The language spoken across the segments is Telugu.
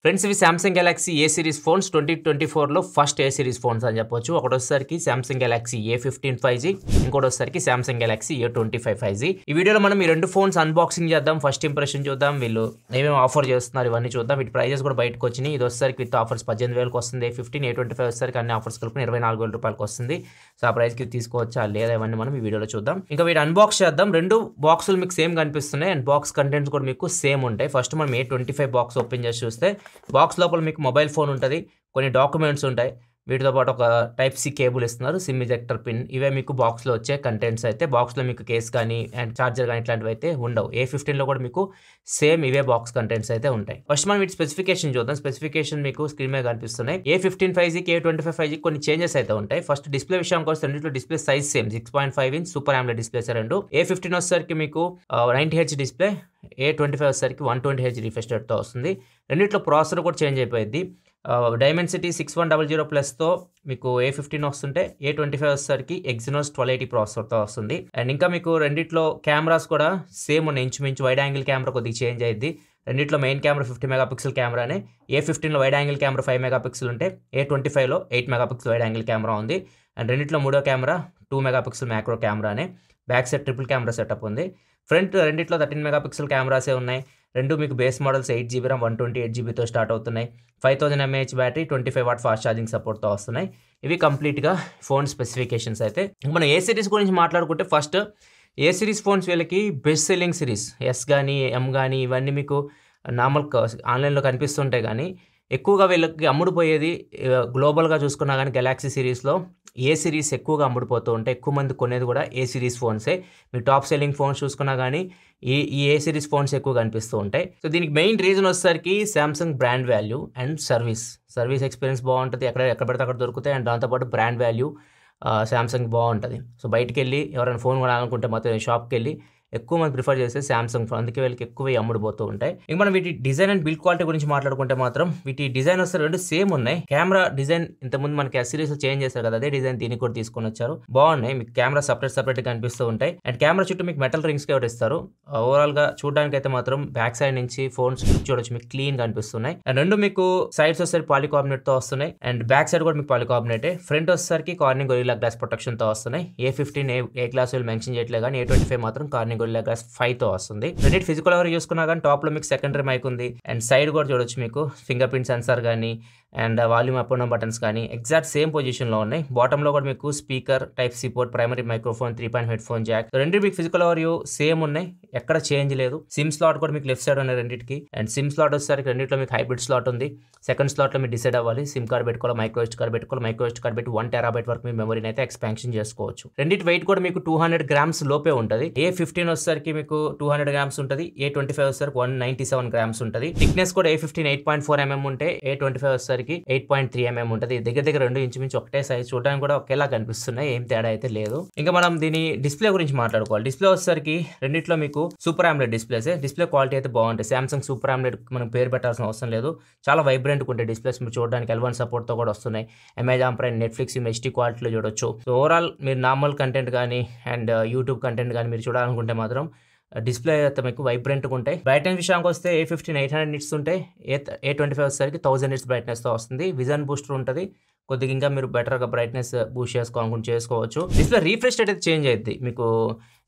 ఫ్రెండ్స్ ఇవి Samsung Galaxy A series phones 2024లో ఫస్ట్ ఏ సిరీస్ ఫోన్స్ అని చెప్పొచ్చు. ఒకటోసరికి సామ్సంగ్ గెలాక్సీ A15 5G, ఇంకోటోసరికి సామ్సంగ్ గెలాక్సీ A25 5G. ఈ వీడియోలో మనం ఈ రెండు ఫోన్స్ అన్బాక్సింగ్ చేద్దాం, ఫస్ట్ ఇంప్రెషన్ చూద్దాం, వీళ్ళు ఏమేమి ఆఫర్ చేస్తున్నారు ఇవన్నీ చూద్దాం. వీటి ప్రైజెస్ కూడా బయటకు వచ్చినాయి. ఇది వచ్చేసరికి విత్ ఆఫర్స్ 18,000కి వస్తుంది. A15 A25 వచ్చేసరికి అన్ని ఆఫర్స్ కలుపుకుని 24,000 రూపాయలకి వస్తుంది. సో ఆ ప్రైస్కి తీసుకోవచ్చా లేదా ఇవన్నీ మనం ఈ వీడియోలో చూద్దాం. ఇంకా వీటి అన్బాక్స్ చేద్దాం. రెండు బాక్సులు మీకు సేమ్ కనిపిస్తున్నాయి అండ్ బాక్స్ కంటెంట్స్ కూడా మీకు సేమ్ ఉంటాయి. ఫస్ట్ మనం A25 బాక్స్ ఓపెన్ చేసి చూస్తే బాక్స్ లోపల మీకు మొబైల్ ఫోన్ ఉంటుంది, కొన్ని డాక్యుమెంట్స్ ఉంటాయి, వీటితో పాటు ఒక టైప్ సి కేబుల్ ఇస్తున్నారు, సిమ్ ఇజెక్టర్ పిన్. ఇవే మీకు బాక్స్లో వచ్చే కంటెంట్స్. అయితే బాక్స్లో మీకు కేస్ కానీ అండ్ చార్జర్ కానీ ఇట్లాంటివి అయితే ఉండవు. A15లో కూడా మీకు సేమ్ ఇవే బాక్స్ కంటెంట్స్ అయితే ఉంటాయి. ఫస్ట్ మనం వీటి స్పెసిఫికేషన్ చూద్దాం. స్పెసిఫికేషన్ మీకు స్క్రీన్ మీద కనిపిస్తున్నాయి. A15 5Gకి A25 5G కొన్ని చేంజెస్ అయితే ఉంటాయి. ఫస్ట్ డిస్ప్లే విషయానికి వస్తే రెండింటిలో display size same 6.5 inch super AMOLED displays రెండు. A15 వచ్చేసరికి మీకు 90Hz డిస్ప్లే, A25 వచ్చేసరికి 120Hz రిఫ్రెష్ రేట్తో వస్తుంది. రెండిట్లో ప్రాసెసర్ కూడా చేంజ్ అయిపోయింది. డైమెన్సిటీ 6100 ప్లస్తో మీకు A15 వస్తుంటే A25 వచ్చేసరికి Exynos 1280 ప్రాసెసర్తో వస్తుంది. అండ్ ఇంకా మీకు రెండిట్లో కెమెరాస్ కూడా సేమ్ ఉన్నాయి, ఇంచుమించు వైడ్ యాంగిల్ కెమెరా కొద్దిగా చేంజ్ అయ్యింది. రెండిట్లో మెయిన్ కెమెరా 50 మెగాపిక్సెల్ కెమెరానే. A15లో వైడ్ యాంగిల్ కెమెరా 5 మెగాపిక్సెల్ ఉంటే A25లో 8 మెగాపిక్సెల్ వైడ్ యాంగిల్ కెమెరా ఉంది. అండ్ రెండిట్లో మూడో కెమెరా 2 మెగాపిక్సెల్ మ్యాక్రో కెమెరానే. Back side triple camera setup ఉంది. ఫ్రంట్ రెండిట్లో 13 మెగాపిక్సెల్ కెమెరాసే ఉన్నాయి. రెండు మీకు బేస్ మోడల్స్ 8GB RAM 128GBతో స్టార్ట్ అవుతున్నాయి. 5000 mAh battery, 25 watt fast charging సపోర్ట్తో వస్తున్నాయి. ఇవి కంప్లీట్గా ఫోన్ స్పెసిఫికేషన్స్ అయితే. మనం ఏ సిరీస్ గురించి మాట్లాడుకుంటే ఫస్ట్ ఏ సిరీస్ ఫోన్స్ వీళ్ళకి బెస్ట్ సెల్లింగ్ సిరీస్. ఎస్ కానీ M కానీ ఇవన్నీ మీకు నార్మల్ ఆన్లైన్లో కనిపిస్తుంటాయి, కానీ ఎక్కువగా వీళ్ళకి అమ్ముడుపోయేది గ్లోబల్గా చూసుకున్నా కానీ గెలాక్సీ సిరీస్లో ఏ సిరీస్ ఎక్కువగా అమ్ముడుపోతూ ఉంటాయి. ఎక్కువ మంది కొనేది కూడా ఏ సిరీస్ ఫోన్సే. మీరు టాప్ సెల్లింగ్ ఫోన్స్ చూసుకున్నా కానీ ఈ ఏ సిరీస్ ఫోన్స్ ఎక్కువ కనిపిస్తూ ఉంటాయి. సో దీనికి మెయిన్ రీజన్ వచ్చేసరికి Samsung brand value and service experience బాగుంటుంది. ఎక్కడ పడితే అక్కడ దొరుకుతాయి. అండ్ దాంతోపాటు బ్రాండ్ వాల్యూ సామ్సంగ్ బాగుంటుంది. సో బయటికి వెళ్ళి ఎవరైనా ఫోన్ కొనాలనుకుంటే మాత్రం షాప్కి వెళ్ళి ఎక్కువ మంది ప్రిఫర్ చేస్తే సామ్సంగ్ ఫోన్, అందుకే వీళ్ళకి ఎక్కువ అమ్ముడుపోతూ ఉంటాయి. ఇంక మనం వీటి డిజైన్ అండ్ బిల్డ్ క్వాలిటీ గురించి మాట్లాడుకుంటే మాత్రం వీటి డిజైన్ వస్తే రెండు సేమ్ ఉన్నాయి. కెమెరా డిజైన్ ఇంతకుముందు మనకి ఆ సిరీస్ చేంజ్ చేశారు కదా, అదే డిజైన్ దీనికి కూడా తీసుకొని వచ్చారు. బాగున్నాయి. మీకు కెమెరా సపరేట్ కనిపిస్తూ ఉంటాయి. అండ్ కెమెరా చుట్టూ మీకు మెటల్ రింగ్స్ కూడా ఇస్తారు. ఓవరాల్ గా చూడడానికి అయితే మాత్రం బ్యాక్ సైడ్ నుంచి ఫోన్స్ చూడొచ్చు, మీకు క్లీన్ కనిపిస్తున్నాయి. అండ్ రెండు మీకు సైడ్స్ వచ్చేసరికి పాలికార్బోనేట్ తో వస్తున్నాయి. అండ్ బ్యాక్ సైడ్ కూడా మీకు పాలికార్బోనేట్. ఫ్రంట్ వచ్చేసరికి కార్నింగ్ గొరిల్లా గ్లాస్ ప్రొటెక్షన్ తో వస్తున్నాయి. A15 ఏ క్లాస్ మెన్షన్ చేయట్లేదు, కానీ A25 మాత్రం కార్నింగ్ గొరిల్లా గ్లాస్ 5 తో వస్తుంది. రెండింటి ఫిజికల్ ఎవరు చూసుకున్నా కానీ టాప్ లో మీకు సెకండరీ మైక్ ఉంది. అండ్ సైడ్ కూడా చూడొచ్చు, మీకు ఫింగర్ ప్రింట్ సెన్సార్ కానీ and volume up and buttons కానీ ఎగ్జాక్ట్ సేమ్ పొజిషన్ లో ఉన్నాయి. బాటమ్ లో కూడా మీకు speaker, type C port, primary microphone, 3.5 headphone jack. రెండు మీకు ఫిజికల్ ఓవర్ సేమ్ ఉన్నాయి, ఎక్కడ చేంజ్ లేదు. సిమ్ స్లాట్ కూడా మీకు లెఫ్ట్ సైడ్ ఉన్నాయి రెండింటికి. అండ్ సిమ్ స్లాట్ వచ్చేసరికి రెండింటిలో మీకు హైబ్రిడ్ స్లాట్ ఉంది. సెకండ్ స్లాట్ లో మీరు డిసైడ్ అవ్వాలి సిమ్ కార్డ్ పెట్టుకోవాలి, మైక్రో SD కార్డ్ పెట్టుకోవాలి. మైక్రో SD కార్డ్ పెట్టి 1 TB వరకు మీ మెమరీని అయితే ఎక్స్పాన్షన్ చేసుకోవచ్చు. రెండింటి వెయిట్ కూడా మీకు 200 grams లోపే ఉంటుంది. A15 వచ్చేసరికి మీకు 200 grams ఉంటుంది. A25 వచ్చేసరికి 197 grams ఉంటుంది. థిక్నెస్ కూడా A15 8.4 mm ఉంటే A25 వచ్చేసరికి 8.3 mm ఉంటుంది. దగ్గర రెండు ఇంచుమించు ఒకటే సైజ్, చూడడానికి కూడా ఒకేలా కనిపిస్తున్నాయి, ఏం తేడా అయితే లేదు. ఇంకా మనం దీని డిస్ప్లే గురించి మాట్లాడుకోవాలి. డిస్ప్లే వచ్చేసరికి రెండిట్లో మీకు super AMOLED displays. Display quality అయితే బాగుంటుంది. సామ్సంగ్ సూపర్ AMOLED మనం పేరు పెట్టాల్సిన అవసరం లేదు. చాలా వైబ్రెంట్ ఉంటే డిస్ప్లేస్ మీరు చూడడానికి L1 సపోర్ట్ తో కూడా వస్తున్నాయి. అమెజాన్ ప్రైమ్, నెట్ఫ్లిక్స్ HD క్వాలిటీలో చూడొచ్చు. సో ఓవరాల్ మీరు నార్మల్ కంటెంట్ కానీ అండ్ యూట్యూబ్ కంటెంట్ కానీ మీరు చూడాలనుకుంటే మాత్రం డిస్ప్లే అయితే మీకు వైబ్రెంట్గా ఉంటాయి. బ్రైట్నెస్ విషయానికి వస్తే A15 800 nits ఉంటే A25 వచ్చేసరికి 1000 nits బ్రైట్నెస్తో వస్తుంది. విజన్ బూస్టర్ ఉంటుంది, కొద్దిగా ఇంకా మీరు బెటర్గా బ్రైట్నెస్ బూస్ట్ చేసుకోవాలనుకుంటే చేసుకోవచ్చు. డిస్ప్లే రీఫ్రెష్ రేట్ అయితే చేంజ్ అయ్యింది. మీకు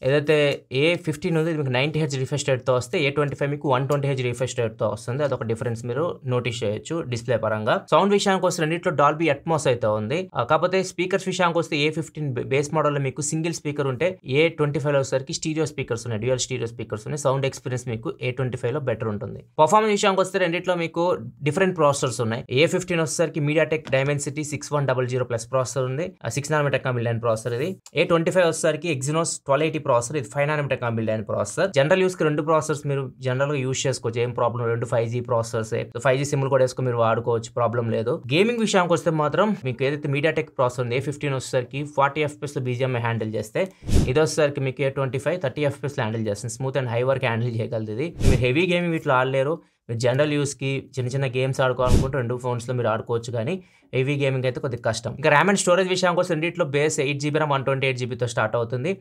ఏదైతే A15 ఉంది మీకు 90Hz రిఫ్రెష్ రేట్తో వస్తే A25 మీకు 120Hz రిఫ్రెష్ రేట్తో వస్తుంది. అదొక డిఫరెన్స్ మీరు నోటీస్ చేయొచ్చు డిస్ప్లే పరంగా. సౌండ్ విషయానికి వస్తే రెండింటిలో డాల్బీ అట్మాస్ అయితే ఉంది. కాకపోతే స్పీకర్స్ విషయానికి వస్తే A15 బేస్ మోడల్లో మీకు సింగిల్ స్పీకర్ ఉంటే A25లో వచ్చేసరికి స్టీరియో స్పీకర్స్ ఉన్నాయి, డ్యూయల్ స్టీరియో స్పీకర్స్ ఉన్నాయి. సౌండ్ ఎక్స్పీరియన్స్ మీకు A25లో బెటర్ ఉంటుంది. పర్ఫార్మెన్స్ విషయానికి వస్తే రెండింటిలో మీకు డిఫరెంట్ ప్రాసెసర్స్ ఉన్నాయి. A15 వచ్చేసరికి MediaTek Dimensity 6100 ప్లస్ ప్రాసెసర్ ఉంది, 6 nm కంబిల్డ్ ప్రాసెసర్ ఇది. A25 వచ్చేసరికి Exynos 1280 ప్రాసెసర్, ఇది 5 nm కంబిల్డ్ ప్రాసెసర్. జనరల్ యూస్ కి రెండు ప్రాసెసర్స్ మీరు జనరల్ గా యూస్ చేసుకోవచ్చు, ఏం ప్రాబ్లం. రెండు 5G ప్రాసెసర్స్, 5G సిమ్లు కూడా వేసుకుని మీరు వాడుకోవచ్చు, ప్రాబ్లం లేదు. గేమింగ్ విషయానికి వస్తే మాత్రం మీకు ఏదైతే MediaTek ప్రాసెసర్ ఉంది A15 వచ్చేసరికి 40 FPS లో BGMI హ్యాండిల్ చేస్తే, ఇది వచ్చేసరికి మీకు A25 30 FPS లో హ్యాండిల్ చేస్తుంది. స్మూత్ అండ్ హై వరకు హ్యాండిల్ చేయగలదు. ఇది మీరు హెవీ గేమింగ్ వీటిలో ఆడలేరు. మీరు జనరల్ యూస్కి చిన్న చిన్న గేమ్స్ ఆడుకోవాలనుకుంటే 2 ఫోన్స్లో మీరు ఆడుకోవచ్చు, కానీ హెవీ గేమింగ్ అయితే కొద్దిగా కష్టం. ఇంకా ర్యామ్ అండ్ స్టోరేజ్ విషయానికి వస్తే రెండిట్లో బేస్ 8GB ర్యామ్ 128GBతో స్టార్ట్ అవుతుంది.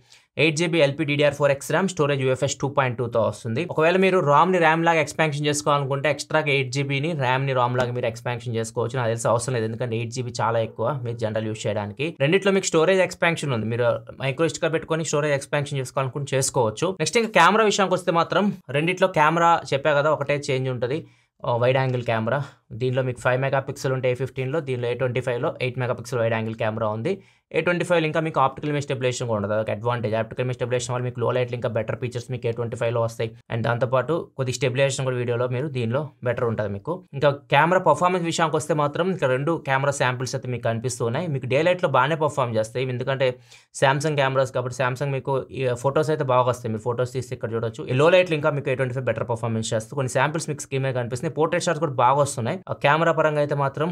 8GB LPDDR4X RAM, storage UFS 2.2తో వస్తుంది. ఒకవేళ మీరు రామ్ని ర్యామ్ లాగా ఎక్స్పాన్షన్ చేసుకోవాలనుకుంటే ఎక్స్ట్రాగా 8GBని ర్యామ్ని రామ్ లాగా మీరు ఎక్స్పాన్షన్ చేసుకోవచ్చు. నాకు తెలిసి అవసరం లేదు, ఎందుకంటే 8GB చాలా ఎక్కువ మీరు జనరల్ యూస్ చేయడానికి. రెండిట్లో మీకు స్టోరేజ్ ఎక్స్పాన్షన్ ఉంది, మీరు మైక్రోస్టిక్గా పెట్టుకొని స్టోరేజ్ ఎక్స్పాన్షన్ చేసుకోవాలనుకుంటే చేసుకోవచ్చు. నెక్స్ట్ ఇంకా కెమెరా విషయానికి వస్తే మాత్రం రెండిట్లో కెమెరా చెప్పా కదా ఒకటే చేంజ్ ఉంటుంది, వైడ్ యాంగిల్ కెమెరా. దీనిలో మీకు 5 మెగాపిక్సెల్ ఉంటే A15లో, దీనిలో A25లో 8 మెగాపిక్సెల్ వైడ్ యాంగిల్ కెమెరా ఉంది. A25లో ఇంకా మీకు ఆప్టికల్ ఇమేజ్ స్టెబిలైజేషన్ కూడా ఉంటుంది, అదొక అడ్వాంటేజ్. ఆప్టికల్ ఇమేజ్ స్టెబిలైజేషన్ వల్ల మీకు లో లైట్లో ఇంకా బెటర్ ఫీచర్స్ మీకు A25లో వస్తాయి. అండ్ దాంతోపాటు కొద్ది స్టెబిలైజేషన్ కూడా వీడియోలో మీరు దీనిలో బెటర్ ఉంటుంది మీకు. ఇంకా కెమెరా పర్ఫార్మెన్స్ విషయానికి వస్తే మాత్రం ఇంకా 2 కెమెరా శాంపిల్స్ అయితే మీకు కనిపిస్తున్నాయి. మీకు డే లైట్లో బాగానే పర్ఫార్మ్ చేస్తాయి, ఎందుకంటే శాంసంగ్ కెమెరాస్ కాబట్టి శాంసంగ్ మీకు ఫొటోస్ అయితే బాగా వస్తాయి, మీరు ఫొటోస్ తీస్తే ఇక్కడ చూడొచ్చు. లో లైట్లో ఇంకా మీకు A25 బెటర్ పర్ఫార్మెన్స్ చేస్తుంది. కొన్ని శాంపిల్స్ మీకు స్క్రీన్ మీద కనిపిస్తున్నాయి, పోర్ట్రేట్ షాట్స్ కూడా బాగా వస్తున్నాయి. కెమెరా పరంగా అయితే మాత్రం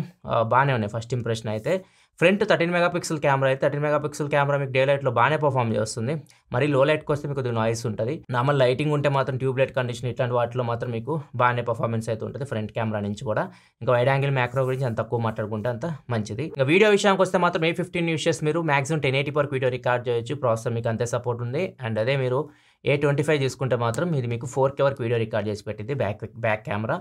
బాగానే ఉన్నాయి. ఫస్ట్ ఇంప్రెషన్ అయితే ఫ్రంట్ 13 మెగాపిక్సెల్ కెమెరా అయితే 13 మెగాపిక్సెల్ కెమెరా మీకు డే లైట్లో బాగానే పర్ఫామ్ చేస్తుంది. మరి లో లైట్కి వస్తే మీకు కొద్దిగా నాయిస్ ఉంటుంది. నార్మల్ లైటింగ్ ఉంటే మాత్రం ట్యూబ్ లైట్ కండిషన్ ఇట్లాంటి వాటిలో మాత్రం మీకు బాగానే పర్ఫార్మెన్స్ అయితే ఉంటుంది ఫ్రంట్ కెమెరా నుంచి కూడా. ఇంకా వైడ్ యాంగిల్ మ్యాక్రో గురించి అంత తక్కువ మాట్లాడుకుంటే అంత మంచిది. ఇంకా వీడియో విషయానికి వస్తే మాత్రం A15 యూస్ చేసి మీరు మాక్సిమం 1080 వరకు వీడియో రికార్డ్ చేయొచ్చు, ప్రాసెసర్ మీకు అంతే సపోర్ట్ ఉంది. అండ్ అదే మీరు A25 తీసుకుంటే మాత్రం ఇది మీకు 4K వరకు వీడియో రికార్డ్ చేసి పెట్టింది బ్యాక్ కెమెరా.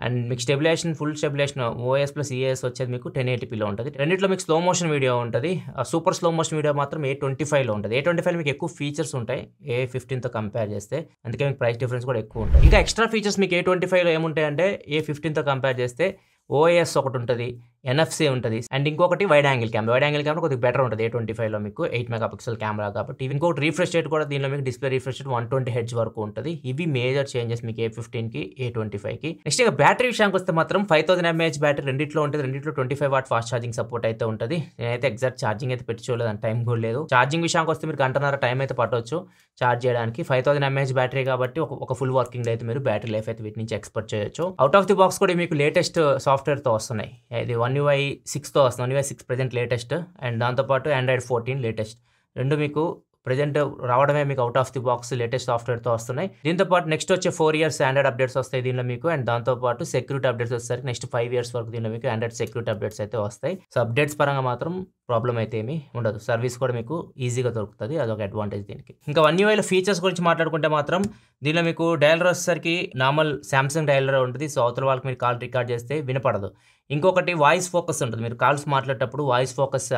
అండ్ మీకు stabilisation full stabilisation OS plus EAS వచ్చేది మీకు 1080pలో ఉంటుంది. రెండిట్లో మీకు స్లో మోషన్ వీడియో ఉంటుంది, సూపర్ స్లో మోషన్ వీడియో మాత్రం A25లో ఉంటుంది. A25 మీకు ఎక్కువ ఫీచర్స్ ఉంటాయి A15తో కంపేర్ చేస్తే, అందుకే మీకు ప్రైస్ డిఫరెన్స్ కూడా ఎక్కువ ఉంటుంది. ఇంకా ఎక్స్ట్రా ఫీచర్స్ మీకు A25లో ఏముంటాయంటే A15తో కంపేర్ చేస్తే OS ఒకటి ఉంటుంది, NFC ఉంటుంది, అండ్ ఇంకొకటి wide angle camera. Wide angle camera కొద్దిగా బెటర్ ఉంటుంది A25లో మీకు 8 మెగాపిక్సెల్ కెమెరా కాబట్టి. ఇంకొకటి రిఫ్రెష్ రేట్ కూడా దీనిలో మీకు డిస్ప్లే రిఫ్రెష్ రేట్ 120Hz వరకు ఉంటుంది. ఇవి మేజర్ చేంజెస్ మీకు A15కి A25కి. నెక్స్ట్ ఇక బ్యాటరీ విషయానికి వస్తే మాత్రం 5000 mAh బ్యాటరీ రెండిట్లో ఉంటుంది. రెండిట్లో 25 వాట్ ఫాస్ట్ ఛార్జింగ్ సపోర్ట్ అయితే ఉంటుంది. నేనైతే ఎగ్జాక్ట్ ఛార్జింగ్ అయితే పెట్టి చూడలేదు, అంత టైం కూడా లేదు. ఛార్జింగ్ విషయానికి వస్తే మీరు గంటన్నర టైం అయితే పట్టవచ్చు ఛార్జ్ చేయడానికి. 5000 mAh బ్యాటరీ కాబట్టి ఒక ఫుల్ వర్కింగ్ అయితే మీరు బ్యాటరీ లైఫ్ అయితే వీటి నుంచి ఎక్స్పెక్ట్ చేయొచ్చు. అవుట్ ఆఫ్ ది బాక్స్ కూడా మీకు లేటెస్ట్ సాఫ్ట్వేర్తో వస్తున్నాయి. ఇది One UI 6తో వస్తుంది. One UI 6 present latest, and దాంతోపాటు Android 14 లేటెస్ట్. రెండు మీకు ప్రజెంట్ రావడమే మీకు out of the box latest సాఫ్ట్వేర్తో వస్తున్నాయి. దీంతోపాటు నెక్స్ట్ వచ్చే 4 years ఆండ్రాయిడ్ అప్డేట్స్ వస్తాయి దీనిలో మీకు. అండ్ దాంతోపాటు సెక్యూరిటీ అప్డేట్స్ వచ్చేసరికి నెక్స్ట్ 5 years వరకు దీనిలో మీకు ఆండ్రాయిడ్ సెక్యూరిటీ అప్డేట్స్ అయితే వస్తాయి. సో అప్డేట్స్ పరంగా మాత్రం ప్రాబ్లం అయితే ఏమీ ఉండదు, సర్వీస్ కూడా మీకు ఈజీగా దొరుకుతుంది, అదొక అడ్వాంటేజ్ దీనికి. ఇంకా One UIలో ఫీచర్స్ గురించి మాట్లాడుకుంటే మాత్రం దీనిలో మీకు డయలర్ వచ్చేసరికి నార్మల్ శాంసంగ్ డయలర్ ఉంటుంది. సో అవతల వాళ్ళకి మీరు కాల్ రికార్డ్ చేస్తే వినపడదు. ఇంకొకటి వాయిస్ ఫోకస్ ఉంటుంది, మీరు కాల్స్ మాట్లాడేటప్పుడు వాయిస్ ఫోకస్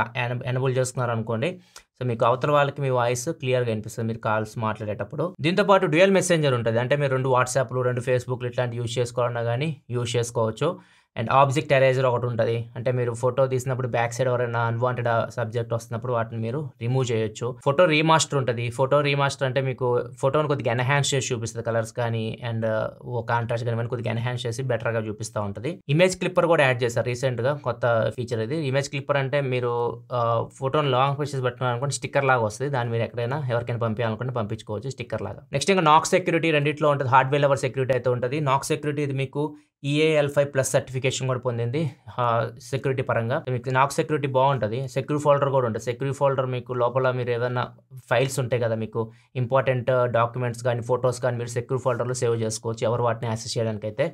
ఎనబుల్ చేసుకున్నారు అనుకోండి, సో మీకు అవతల వాళ్ళకి మీ వాయిస్ క్లియర్గా వినిపిస్తుంది మీరు కాల్స్ మాట్లాడేటప్పుడు. దీంతోపాటు డ్యూయల్ మెసెంజర్ ఉంటుంది, అంటే మీరు 2 వాట్సాప్లు 2 ఫేస్బుక్లు ఇట్లాంటి యూజ్ చేసుకోవాలన్నా కానీ యూజ్ చేసుకోవచ్చు. అండ్ ఆబ్జెక్ట్ ఎరేజర్ ఒకటి ఉంటుంది, అంటే మీరు ఫోటో తీసినప్పుడు బ్యాక్ సైడ్ ఎవరైనా అన్వాంటెడ్ సబ్జెక్ట్ వస్తున్నప్పుడు వాటిని మీరు రిమూవ్ చేయొచ్చు. ఫోటో రీమాస్టర్ ఉంటుంది. ఫోటో రీమాస్టర్ అంటే మీకు ఫోటోని కొద్దిగా ఎన్హాన్స్ చేసి చూపిస్తుంది, కలర్స్ కానీ అండ్ కాంట్రాస్ట్ కానీ కొద్దిగా ఎన్హాన్స్ చేసి బెటర్గా చూపిస్తూ ఉంటుంది. ఇమేజ్ క్లిప్పర్ కూడా యాడ్ చేశారు రీసెంట్గా, కొత్త ఫీచర్ ఇది. ఇమేజ్ క్లిప్పర్ అంటే మీరు ఫోటోని లాంగ్ పిక్చర్స్ పెట్టుకోవాలనుకుంటే స్టిక్కర్ లాగా వస్తుంది, దాన్ని మీరు ఎక్కడైనా ఎవరికైనా పంపించాలనుకుంటే పంపించుకోవచ్చు స్టిక్కర్ లాగా. నెక్స్ట్ ఇంకా నాక్ సెక్యూరిటీ రెండిట్లో ఉంటుంది, హార్డ్వేర్ లెవెల్ సెక్యూరిటీ అయితే ఉంటుంది. నాక్ సెక్యూరిటీ ఇది మీకు EAL5+ సర్టిఫికేషన్ కూడా పొందింది సెక్యూరిటీ పరంగా. మీకు నాక్ సెక్యూరిటీ బాగుంటుంది. సెక్యూర్ ఫోల్డర్ కూడా ఉంటుంది. సెక్యూర్ ఫోల్డర్ మీకు లోపల మీరు ఏదైనా ఫైల్స్ ఉంటాయి కదా, మీకు ఇంపార్టెంట్ డాక్యుమెంట్స్ కానీ ఫొటోస్ కానీ మీరు సెక్యూర్ ఫోల్డర్లో సేవ్ చేసుకోవచ్చు, ఎవరు వాటిని యాక్సెస్ చేయడానికి అయితే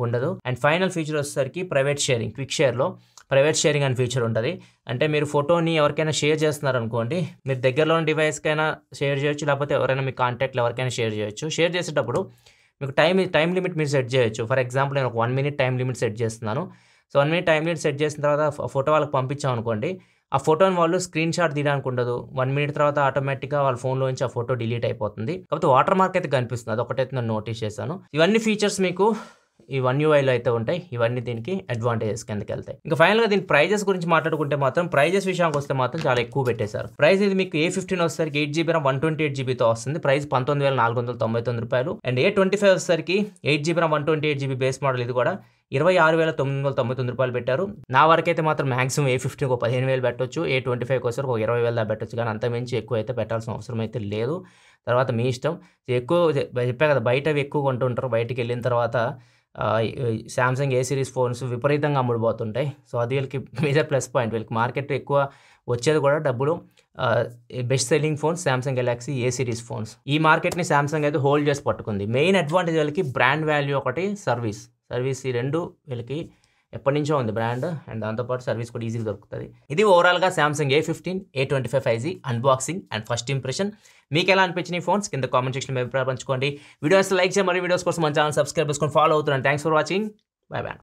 ఉండదు. అండ్ ఫైనల్ ఫీచర్ వచ్చేసరికి ప్రైవేట్ షేరింగ్. క్విక్ షేర్లో ప్రైవేట్ షేరింగ్ అనే ఫీచర్ ఉంటుంది, అంటే మీరు ఫోటోని ఎవరికైనా షేర్ చేస్తున్నారు అనుకోండి, మీరు దగ్గరలో ఉన్న డివైస్కైనా షేర్ చేయొచ్చు, లేకపోతే ఎవరైనా మీ కాంటాక్ట్లో ఎవరికైనా షేర్ చేయొచ్చు. షేర్ చేసేటప్పుడు మీకు టైం లిమిట్ మీరు సెట్ చేయొచ్చు. ఫర్ ఎగ్జాంపుల్ నేను ఒక 1 minute టైం లిమిట్ సెట్ చేస్తున్నాను. So 1 minute time limit set చేసిన తర్వాత ఫోటో వాళ్ళకి పంపించాం అనుకోండి, ఆ ఫోటోని వాళ్ళు స్క్రీన్ షాట్ తీయడానికి ఉండదు. 1 minute తర్వాత ఆటోమేటిక్గా వాళ్ళ ఫోన్లో నుంచి ఆ ఫోటో డిలీట్ అయిపోతుంది. కాకపోతే వాటర్ మార్క్ అయితే కనిపిస్తుంది, అదొకటైతే నేను నోటీస్ చేశాను. ఇవన్నీ ఫీచర్స్ మీకు ఈ One UIలో అయితే ఉంటాయి. ఇవన్నీ దీనికి అడ్వాంటేజెస్ కిందకి వెళ్తాయి. ఇంకా ఫైనల్గా దీని ప్రైజెస్ గురించి మాట్లాడుకుంటే మాత్రం ప్రైజెస్ విషయానికి వస్తే మాత్రం చాలా ఎక్కువ పెట్టేశారు. ప్రైస్ ఇది మీకు A15 వచ్చేసరికి 8GB ర్యామ్ 128GBతో వస్తుంది, ప్రైస్ 19,499 రూపాయలు. అండ్ A25 వచ్చేసరికి 8GB RAM 128GB base model, ఇది కూడా 26,999 రూపాయలు పెట్టారు. నా వరకైతే మాత్రం మాక్సిమం A15 ఒక 15,000 పెట్టొచ్చు, A25 వచ్చేసరికి ఒక 20,000 దాకా పెట్టొచ్చు, కానీ అంత మించి ఎక్కువ అయితే పెట్టాల్సిన అవసరం అయితే లేదు. తర్వాత మీ ఇష్టం. ఎక్కువ చెప్పా కదా, బయట ఎక్కువ కొంటుంటారు, బయటికి వెళ్ళిన తర్వాత శాంసంగ్ A సిరీస్ ఫోన్స్ విపరీతంగా అమ్ముడుపోతుంటాయి. సో అది వీళ్ళకి మీద ప్లస్ పాయింట్. వీళ్ళకి మార్కెట్ ఎక్కువ వచ్చేది కూడా డబ్బులు. Best selling phones Samsung Galaxy A series phones. ఈ మార్కెట్ని శాంసంగ్ అయితే హోల్డ్ చేసి పట్టుకుంది. మెయిన్ అడ్వాంటేజ్ వాళ్ళకి బ్రాండ్ వాల్యూ ఒకటి, సర్వీస్. సర్వీస్ ఈ రెండు వీళ్ళకి ఎప్పటి నుంచో ఉంది బ్రాండ్, అండ్ దాంతోపాటు సర్వీస్ కూడా ఈజీగా దొరుకుతుంది. ఇది ఓవరాల్గా Samsung A15, A25 5G unboxing and first impression. మీకు ఎలా అనిపించిన ఈ ఫోన్స్ కింద కామెంట్ సెక్షన్లో మీ అభిప్రాయం పంచుకోండి. వీడియోస్ లైక్ చేయండి, మరి వీడియోస్ కోసం మన ఛానల్ సబ్స్క్రైబ్ చేసుకొని ఫాలో అవుతున్నాను. Thanks for watching. By by.